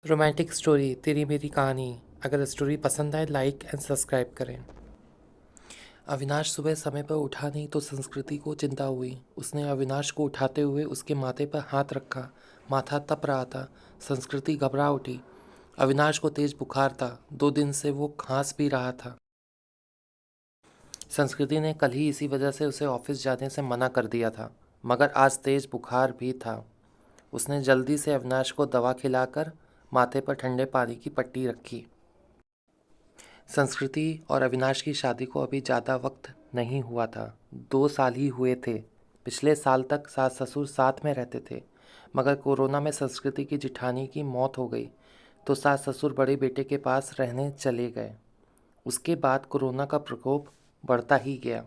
Romantic story तेरी मेरी कहानी। अगर स्टोरी पसंद आए लाइक एंड सब्सक्राइब करें। अविनाश सुबह समय पर उठा नहीं तो संस्कृति को चिंता हुई। उसने अविनाश को उठाते हुए उसके माथे पर हाथ रखा। माथा तप रहा था। संस्कृति घबरा उठी। अविनाश को तेज बुखार था। 2 दिन से वो खांस भी रहा था। संस्कृति ने कल ही इसी वजह से उसे ऑफिस जाने से मना कर दिया था, मगर आज तेज बुखार भी था। उसने जल्दी से अविनाश को दवा खिलाकर माथे पर ठंडे पानी की पट्टी रखी। संस्कृति और अविनाश की शादी को अभी ज़्यादा वक्त नहीं हुआ था। 2 साल ही हुए थे। पिछले साल तक सास ससुर साथ में रहते थे, मगर कोरोना में संस्कृति की जिठानी की मौत हो गई तो सास ससुर बड़े बेटे के पास रहने चले गए। उसके बाद कोरोना का प्रकोप बढ़ता ही गया।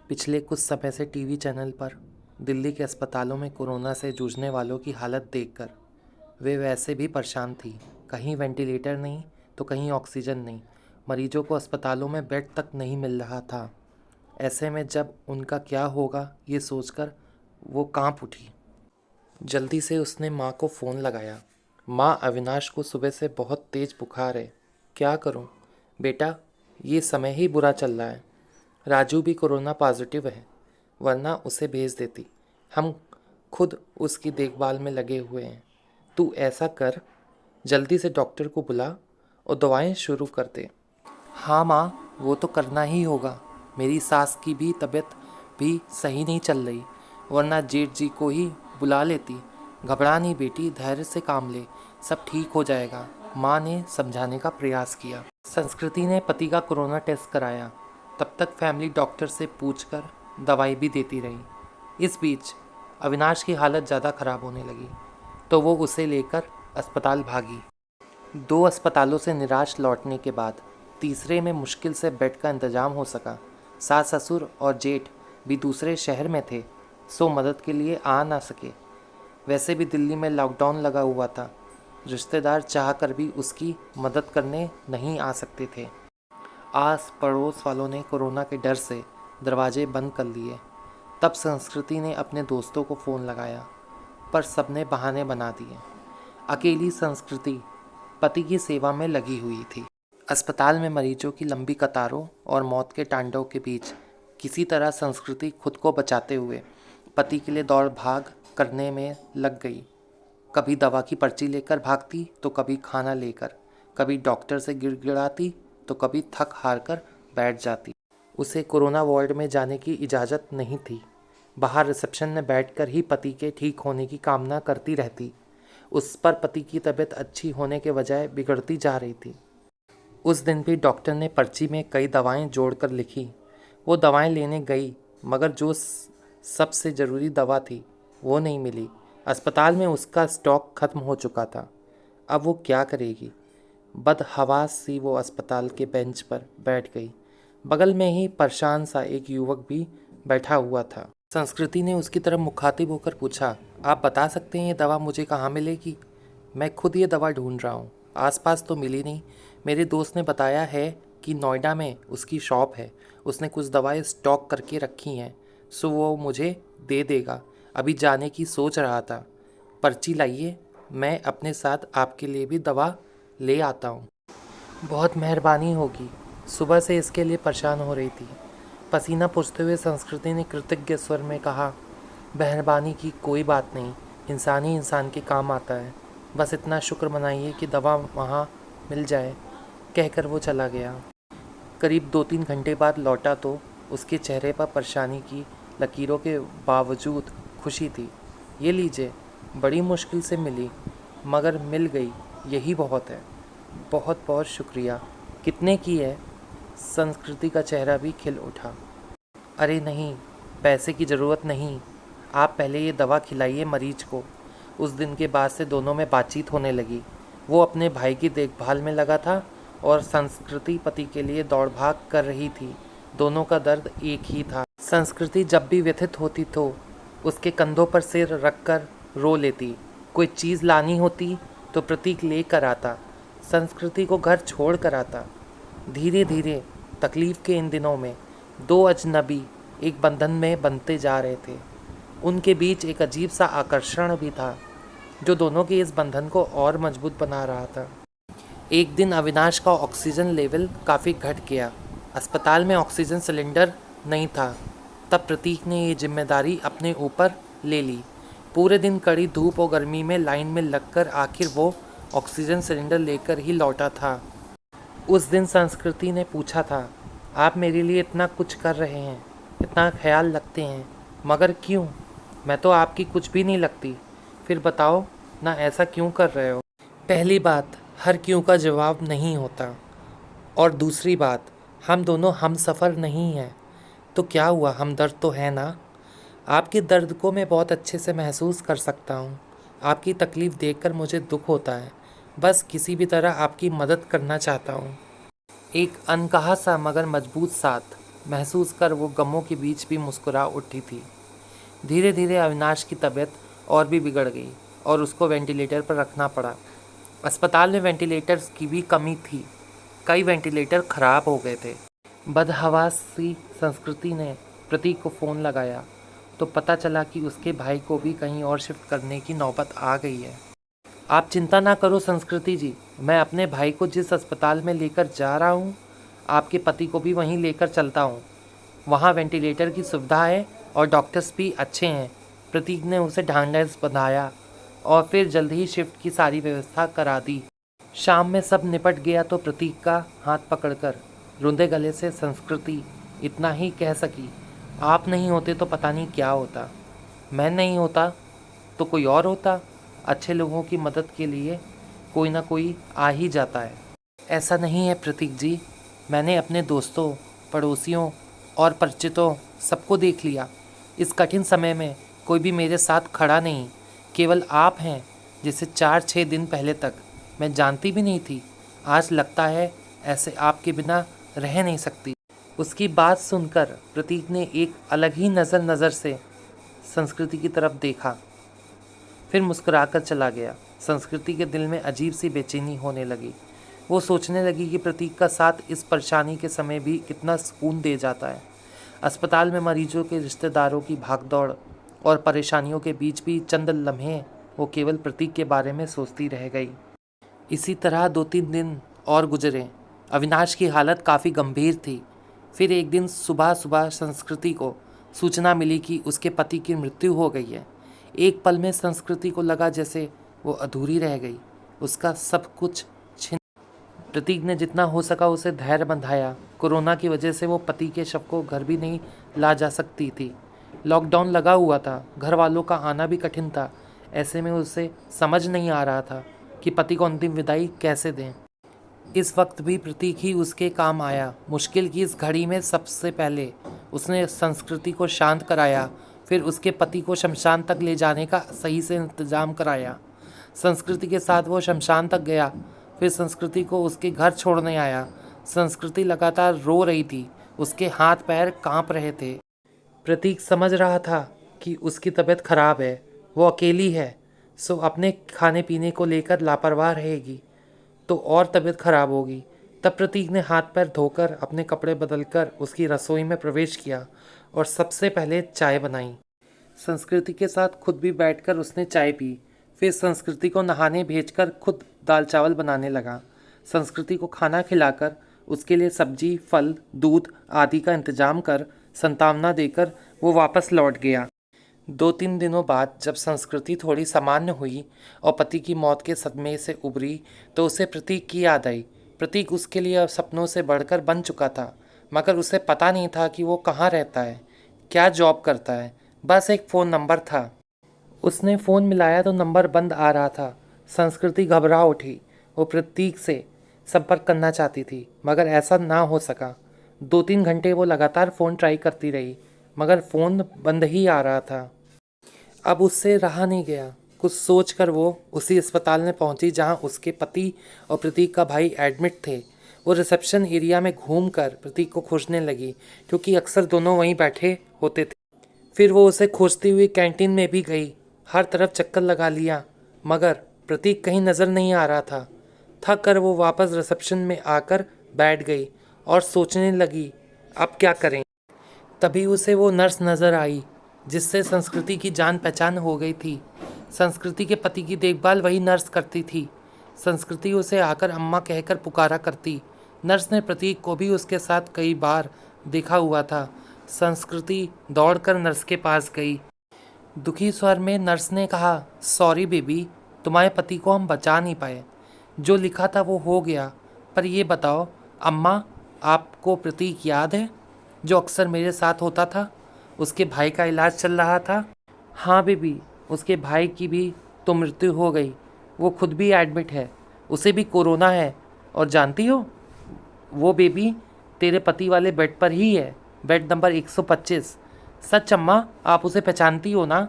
पिछले कुछ समय से टीवी चैनल पर दिल्ली के अस्पतालों में कोरोना से जूझने वालों की हालत देखकर वे वैसे भी परेशान थी। कहीं वेंटिलेटर नहीं तो कहीं ऑक्सीजन नहीं। मरीजों को अस्पतालों में बेड तक नहीं मिल रहा था। ऐसे में जब उनका क्या होगा ये सोचकर वो कांप उठी। जल्दी से उसने माँ को फ़ोन लगाया। माँ, अविनाश को सुबह से बहुत तेज़ बुखार है, क्या करूँ? बेटा, ये समय ही बुरा चल रहा है। राजू भी कोरोना पॉजिटिव है, वरना उसे भेज देती। हम खुद उसकी देखभाल में लगे हुए हैं। तू ऐसा कर, जल्दी से डॉक्टर को बुला और दवाएं शुरू कर दे। हाँ माँ, वो तो करना ही होगा। मेरी सास की भी तबीयत भी सही नहीं चल रही, वरना जेठ जी को ही बुला लेती। घबरा नहीं बेटी, धैर्य से काम ले, सब ठीक हो जाएगा। माँ ने समझाने का प्रयास किया। संस्कृति ने पति का कोरोना टेस्ट कराया। तब तक फैमिली डॉक्टर से पूछकर दवाई भी देती रही। इस बीच अविनाश की हालत ज़्यादा ख़राब होने लगी तो वो उसे लेकर अस्पताल भागी। 2 अस्पतालों से निराश लौटने के बाद तीसरे में मुश्किल से बेड का इंतजाम हो सका। सास ससुर और जेठ भी दूसरे शहर में थे, सो मदद के लिए आ ना सके। वैसे भी दिल्ली में लॉकडाउन लगा हुआ था। रिश्तेदार चाह कर भी उसकी मदद करने नहीं आ सकते थे। आस पड़ोस वालों ने कोरोना के डर से दरवाजे बंद कर लिए। तब संस्कृति ने अपने दोस्तों को फ़ोन लगाया, पर सबने बहाने बना दिए। अकेली संस्कृति पति की सेवा में लगी हुई थी। अस्पताल में मरीजों की लंबी कतारों और मौत के तांडव के बीच किसी तरह संस्कृति खुद को बचाते हुए पति के लिए दौड़ भाग करने में लग गई। कभी दवा की पर्ची लेकर भागती तो कभी खाना लेकर, कभी डॉक्टर से गिड़गिड़ाती तो कभी थक हार कर बैठ जाती। उसे कोरोना वार्ड में जाने की इजाज़त नहीं थी। बाहर रिसेप्शन में बैठकर ही पति के ठीक होने की कामना करती रहती। उस पर पति की तबीयत अच्छी होने के बजाय बिगड़ती जा रही थी। उस दिन भी डॉक्टर ने पर्ची में कई दवाएं जोड़कर लिखी। वो दवाएं लेने गई, मगर जो सबसे ज़रूरी दवा थी वो नहीं मिली। अस्पताल में उसका स्टॉक ख़त्म हो चुका था। अब वो क्या करेगी? बदहवास सी वो अस्पताल के बेंच पर बैठ गई। बगल में ही परेशान सा एक युवक भी बैठा हुआ था। संस्कृति ने उसकी तरफ मुखातिब होकर पूछा, आप बता सकते हैं ये दवा मुझे कहाँ मिलेगी? मैं खुद ये दवा ढूंढ रहा हूँ, आसपास तो मिली नहीं। मेरे दोस्त ने बताया है कि नोएडा में उसकी शॉप है, उसने कुछ दवाएं स्टॉक करके रखी हैं, सो वो मुझे दे देगा। अभी जाने की सोच रहा था। पर्ची लाइए, मैं अपने साथ आपके लिए भी दवा ले आता हूँ। बहुत मेहरबानी होगी। सुबह से इसके लिए परेशान हो रही थी। पसीना पोंछते हुए संस्कृति ने कृतज्ञ स्वर में कहा, मेहरबानी की कोई बात नहीं, इंसान ही इंसान के काम आता है। बस इतना शुक्र मनाइए कि दवा वहाँ मिल जाए। कहकर वो चला गया। करीब 2-3 घंटे बाद लौटा तो उसके चेहरे पर परेशानी की लकीरों के बावजूद खुशी थी। ये लीजिए, बड़ी मुश्किल से मिली, मगर मिल गई, यही बहुत है। बहुत बहुत शुक्रिया। कितने की है? संस्कृति का चेहरा भी खिल उठा। अरे नहीं, पैसे की ज़रूरत नहीं, आप पहले ये दवा खिलाइए मरीज को। उस दिन के बाद से दोनों में बातचीत होने लगी। वो अपने भाई की देखभाल में लगा था और संस्कृति पति के लिए दौड़ भाग कर रही थी। दोनों का दर्द एक ही था। संस्कृति जब भी व्यथित होती तो उसके कंधों पर सिर रखकर रो लेती। कोई चीज़ लानी होती तो प्रतीक लेकर आता, संस्कृति को घर छोड़ कर आता। धीरे धीरे तकलीफ़ के इन दिनों में 2 अजनबी एक बंधन में बनते जा रहे थे। उनके बीच एक अजीब सा आकर्षण भी था। जो दोनों के इस बंधन को और मजबूत बना रहा था। एक दिन अविनाश का ऑक्सीजन लेवल काफ़ी घट गया। अस्पताल में ऑक्सीजन सिलेंडर नहीं था। तब प्रतीक ने ये जिम्मेदारी अपने ऊपर ले ली। पूरे दिन कड़ी धूप और गर्मी में लाइन में लगकर आखिर वो ऑक्सीजन सिलेंडर लेकर ही लौटा था। उस दिन संस्कृति ने पूछा था, आप मेरे लिए इतना कुछ कर रहे हैं, इतना ख्याल रखते हैं, मगर क्यों? मैं तो आपकी कुछ भी नहीं लगती। फिर बताओ ना, ऐसा क्यों कर रहे हो? पहली बात, हर क्यों का जवाब नहीं होता। और दूसरी बात, हम दोनों हम सफ़र नहीं हैं। तो क्या हुआ, हमदर्द तो है ना? आपके दर्द को मैं बहुत अच्छे से महसूस कर सकता हूँ। आपकी तकलीफ़ देखकर मुझे दुख होता है। बस किसी भी तरह आपकी मदद करना चाहता हूँ। एक अनकहा सा मगर मजबूत साथ महसूस कर वो गमों के बीच भी मुस्कुरा उठी थी। धीरे धीरे अविनाश की तबीयत और भी बिगड़ गई और उसको वेंटिलेटर पर रखना पड़ा। अस्पताल में वेंटिलेटर्स की भी कमी थी। कई वेंटिलेटर खराब हो गए थे। बदहवासी संस्कृति ने प्रतीक को फ़ोन लगाया तो पता चला कि उसके भाई को भी कहीं और शिफ्ट करने की नौबत आ गई है। आप चिंता ना करो संस्कृति जी, मैं अपने भाई को जिस अस्पताल में लेकर जा रहा हूँ, आपके पति को भी वहीं लेकर चलता हूँ। वहाँ वेंटिलेटर की सुविधा है और डॉक्टर्स भी अच्छे हैं। प्रतीक ने उसे ढांढस बंधाया और फिर जल्द ही शिफ्ट की सारी व्यवस्था करा दी। शाम में सब निपट गया तो प्रतीक का हाथ पकड़कर रुंधे गले से संस्कृति इतना ही कह सकी, आप नहीं होते तो पता नहीं क्या होता। मैं नहीं होता तो कोई और होता। अच्छे लोगों की मदद के लिए कोई ना कोई आ ही जाता है। ऐसा नहीं है प्रतीक जी, मैंने अपने दोस्तों, पड़ोसियों और परिचितों सबको देख लिया। इस कठिन समय में कोई भी मेरे साथ खड़ा नहीं। केवल आप हैं, जिसे 4-6 दिन पहले तक मैं जानती भी नहीं थी। आज लगता है ऐसे आपके बिना रह नहीं सकती। उसकी बात सुनकर प्रतीक ने एक अलग ही नज़र से संस्कृति की तरफ देखा, फिर मुस्कुराकर चला गया। संस्कृति के दिल में अजीब सी बेचैनी होने लगी। वो सोचने लगी कि प्रतीक का साथ इस परेशानी के समय भी कितना सुकून दे जाता है। अस्पताल में मरीजों के रिश्तेदारों की भागदौड़ और परेशानियों के बीच भी चंद लम्हे वो केवल प्रतीक के बारे में सोचती रह गई। इसी तरह 2-3 दिन और गुजरे। अविनाश की हालत काफ़ी गंभीर थी। फिर एक दिन सुबह सुबह संस्कृति को सूचना मिली कि उसके पति की मृत्यु हो गई है। एक पल में संस्कृति को लगा जैसे वो अधूरी रह गई, उसका सब कुछ छिन। प्रतीक ने जितना हो सका उसे धैर्य बंधाया। कोरोना की वजह से वो पति के शव को घर भी नहीं ला जा सकती थी। लॉकडाउन लगा हुआ था, घर वालों का आना भी कठिन था। ऐसे में उसे समझ नहीं आ रहा था कि पति को अंतिम विदाई कैसे दें। इस वक्त भी प्रतीक ही उसके काम आया। मुश्किल की इस घड़ी में सबसे पहले उसने संस्कृति को शांत कराया, फिर उसके पति को शमशान तक ले जाने का सही से इंतज़ाम कराया। संस्कृति के साथ वो शमशान तक गया, फिर संस्कृति को उसके घर छोड़ने आया। संस्कृति लगातार रो रही थी, उसके हाथ पैर कांप रहे थे। प्रतीक समझ रहा था कि उसकी तबीयत खराब है, वो अकेली है, सो अपने खाने पीने को लेकर लापरवाह रहेगी तो और तबीयत खराब होगी। तब प्रतीक ने हाथ पैर धोकर अपने कपड़े बदलकर उसकी रसोई में प्रवेश किया और सबसे पहले चाय बनाई। संस्कृति के साथ खुद भी बैठकर उसने चाय पी। फिर संस्कृति को नहाने भेजकर खुद दाल चावल बनाने लगा। संस्कृति को खाना खिलाकर उसके लिए सब्जी, फल, दूध आदि का इंतजाम कर सांत्वना देकर वो वापस लौट गया। 2-3 दिनों बाद जब संस्कृति थोड़ी सामान्य हुई और पति की मौत के सदमे से उबरी तो उसे प्रतीक की याद आई। प्रतीक उसके लिए अब सपनों से बढ़कर बन चुका था, मगर उसे पता नहीं था कि वो कहाँ रहता है, क्या जॉब करता है। बस एक फ़ोन नंबर था। उसने फ़ोन मिलाया तो नंबर बंद आ रहा था। संस्कृति घबरा उठी। वो प्रतीक से संपर्क करना चाहती थी, मगर ऐसा ना हो सका। 2-3 घंटे वो लगातार फ़ोन ट्राई करती रही, मगर फ़ोन बंद ही आ रहा था। अब उससे रहा नहीं गया। कुछ सोचकर वो उसी अस्पताल में पहुंची जहां उसके पति और प्रतीक का भाई एडमिट थे। वो रिसेप्शन एरिया में घूमकर प्रतीक को खोजने लगी, क्योंकि अक्सर दोनों वहीं बैठे होते थे। फिर वो उसे खोजती हुई कैंटीन में भी गई। हर तरफ चक्कर लगा लिया, मगर प्रतीक कहीं नज़र नहीं आ रहा था। थक कर वो वापस रिसेप्शन में आकर बैठ गई और सोचने लगी, अब क्या करें। तभी उसे वो नर्स नज़र आई जिससे संस्कृति की जान पहचान हो गई थी। संस्कृति के पति की देखभाल वही नर्स करती थी। संस्कृति उसे आकर अम्मा कहकर पुकारा करती। नर्स ने प्रतीक को भी उसके साथ कई बार देखा हुआ था। संस्कृति दौड़कर नर्स के पास गई। दुखी स्वर में नर्स ने कहा, सॉरी बेबी, तुम्हारे पति को हम बचा नहीं पाए। जो लिखा था वो हो गया। पर ये बताओ अम्मा, आपको प्रतीक याद है जो अक्सर मेरे साथ होता था? उसके भाई का इलाज चल रहा था। हाँ बेबी, उसके भाई की भी तो मृत्यु हो गई। वो खुद भी एडमिट है, उसे भी कोरोना है। और जानती हो, वो बेबी तेरे पति वाले बेड पर ही है, बेड नंबर 125। सच अम्मा, आप उसे पहचानती हो ना?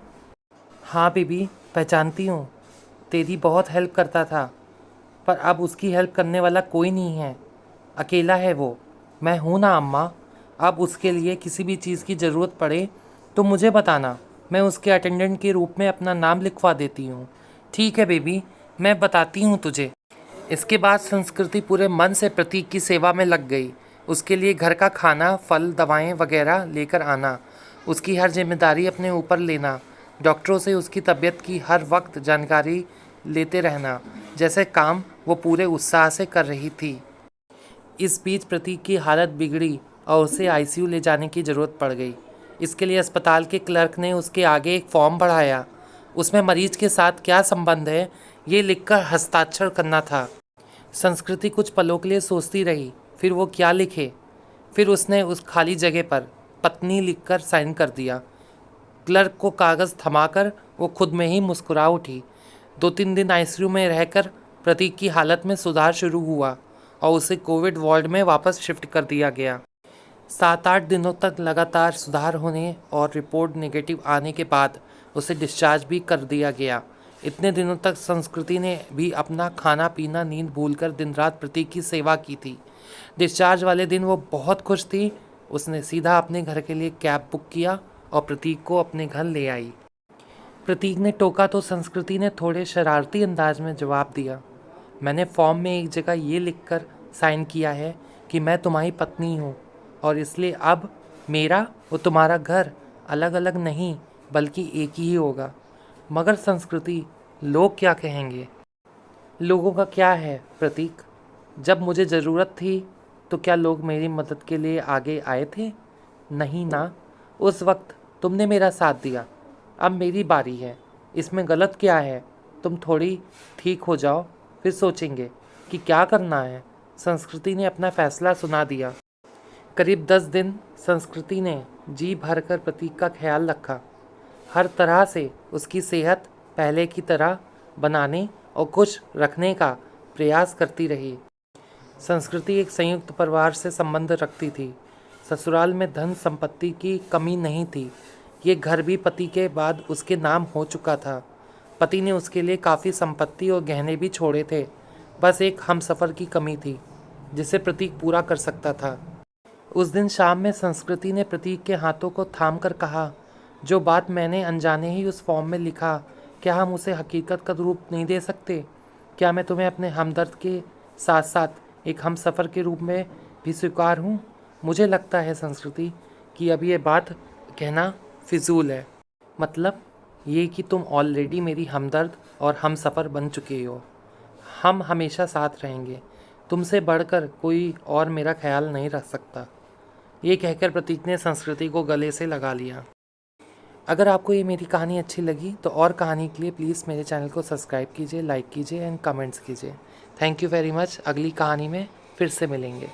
हाँ बेबी, पहचानती हूँ। तेरी बहुत हेल्प करता था, पर अब उसकी हेल्प करने वाला कोई नहीं है। अकेला है वो। मैं हूँ ना अम्मा। अब उसके लिए किसी भी चीज़ की ज़रूरत पड़े तो मुझे बताना, मैं उसके अटेंडेंट के रूप में अपना नाम लिखवा देती हूँ। ठीक है बेबी, मैं बताती हूँ तुझे। इसके बाद संस्कृति पूरे मन से प्रतीक की सेवा में लग गई। उसके लिए घर का खाना, फल, दवाएं वगैरह लेकर आना, उसकी हर जिम्मेदारी अपने ऊपर लेना, डॉक्टरों से उसकी तबीयत की हर वक्त जानकारी लेते रहना, जैसे काम वो पूरे उत्साह से कर रही थी। इस बीच प्रतीक की हालत बिगड़ी और उसे आईसीयू ले जाने की ज़रूरत पड़ गई। इसके लिए अस्पताल के क्लर्क ने उसके आगे एक फॉर्म बढ़ाया। उसमें मरीज के साथ क्या संबंध है ये लिखकर हस्ताक्षर करना था। संस्कृति कुछ पलों के लिए सोचती रही, फिर वो क्या लिखे। फिर उसने उस खाली जगह पर पत्नी लिखकर साइन कर दिया। क्लर्क को कागज़ थमाकर वो खुद में ही मुस्कुरा उठी। 2-3 दिन आईसीयू में रहकर प्रतीक की हालत में सुधार शुरू हुआ और उसे कोविड वार्ड में वापस शिफ्ट कर दिया गया। 7-8 दिनों तक लगातार सुधार होने और रिपोर्ट नेगेटिव आने के बाद उसे डिस्चार्ज भी कर दिया गया। इतने दिनों तक संस्कृति ने भी अपना खाना पीना नींद भूलकर दिन रात प्रतीक की सेवा की थी। डिस्चार्ज वाले दिन वो बहुत खुश थी। उसने सीधा अपने घर के लिए कैब बुक किया और प्रतीक को अपने घर ले आई। प्रतीक ने टोका तो संस्कृति ने थोड़े शरारती अंदाज में जवाब दिया, मैंने फॉर्म में एक जगह ये लिखकर साइन किया है कि मैं तुम्हारी पत्नी हूँ और इसलिए अब मेरा और तुम्हारा घर अलग अलग नहीं बल्कि एक ही होगा। मगर संस्कृति, लोग क्या कहेंगे? लोगों का क्या है प्रतीक? जब मुझे ज़रूरत थी तो क्या लोग मेरी मदद के लिए आगे आए थे? नहीं ना। उस वक्त तुमने मेरा साथ दिया। अब मेरी बारी है। इसमें गलत क्या है? तुम थोड़ी ठीक हो जाओ, फिर सोचेंगे कि क्या करना है। संस्कृति ने अपना फैसला सुना दिया। करीब 10 दिन संस्कृति ने जी भरकर प्रतीक का ख्याल रखा। हर तरह से उसकी सेहत पहले की तरह बनाने और खुश रखने का प्रयास करती रही। संस्कृति एक संयुक्त परिवार से संबंध रखती थी। ससुराल में धन संपत्ति की कमी नहीं थी। ये घर भी पति के बाद उसके नाम हो चुका था। पति ने उसके लिए काफ़ी संपत्ति और गहने भी छोड़े थे। बस एक हमसफ़र की कमी थी जिसे प्रतीक पूरा कर सकता था। उस दिन शाम में संस्कृति ने प्रतीक के हाथों को थाम कर कहा, जो बात मैंने अनजाने ही उस फॉर्म में लिखा, क्या हम उसे हकीकत का रूप नहीं दे सकते? क्या मैं तुम्हें अपने हमदर्द के साथ साथ एक हमसफ़र के रूप में भी स्वीकार हूँ? मुझे लगता है संस्कृति कि अब ये बात कहना फिजूल है। मतलब ये कि तुम ऑलरेडी मेरी हमदर्द और हमसफ़र बन चुके हो। हम हमेशा साथ रहेंगे। तुमसे बढ़कर कोई और मेरा ख्याल नहीं रख सकता। ये कहकर प्रतीक ने संस्कृति को गले से लगा लिया। अगर आपको ये मेरी कहानी अच्छी लगी तो और कहानी के लिए प्लीज़ मेरे चैनल को सब्सक्राइब कीजिए, लाइक कीजिए एंड कमेंट्स कीजिए। Thank you very much. अगली कहानी में फिर से मिलेंगे।